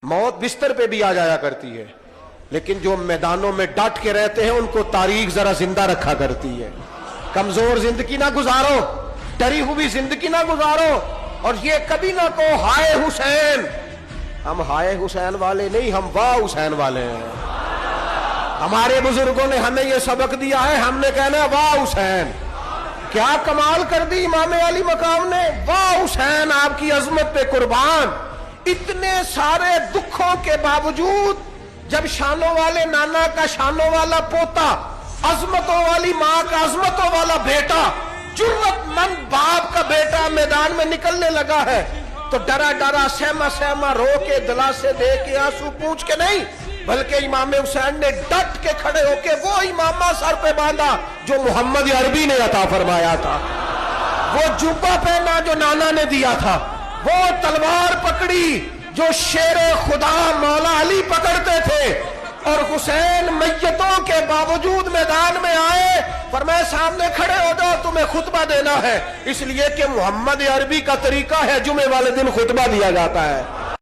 موت بستر پہ بھی آ جایا کرتی ہے، لیکن جو میدانوں میں ڈٹ کے رہتے ہیں ان کو تاریخ ذرا زندہ رکھا کرتی ہے۔ کمزور زندگی نہ گزارو، ڈری ہوئی زندگی نہ گزارو، اور یہ کبھی نہ کہو ہائے حسین۔ ہم ہائے حسین والے نہیں، ہم واہ حسین والے ہیں۔ ہمارے بزرگوں نے ہمیں یہ سبق دیا ہے، ہم نے کہنا ہے واہ حسین۔ کیا کمال کر دی امام علی مقام نے، واہ حسین، آپ کی عظمت پہ قربان۔ اتنے سارے دکھوں کے باوجود جب شانوں والے نانا کا شانوں والا پوتا، عظمتوں والی ماں کا عظمتوں والا بیٹا، جرأت مند باپ کا بیٹا میدان میں نکلنے لگا ہے تو ڈرا ڈرا سہما سہما رو کے دلاسے دے کے آنسو پوچھ کے نہیں، بلکہ امام حسین نے ڈٹ کے کھڑے ہو کے وہ امامہ سر پہ باندھا جو محمد عربی نے عطا فرمایا تھا، وہ جبہ پہنا جو نانا نے دیا تھا، وہ تلوار پکڑی جو شیر خدا مولا علی پکڑتے تھے، اور حسین میتوں کے باوجود میدان میں آئے، فرمایا سامنے کھڑے ہو جاؤ، تمہیں خطبہ دینا ہے، اس لیے کہ محمد عربی کا طریقہ ہے جمعے والے دن خطبہ دیا جاتا ہے۔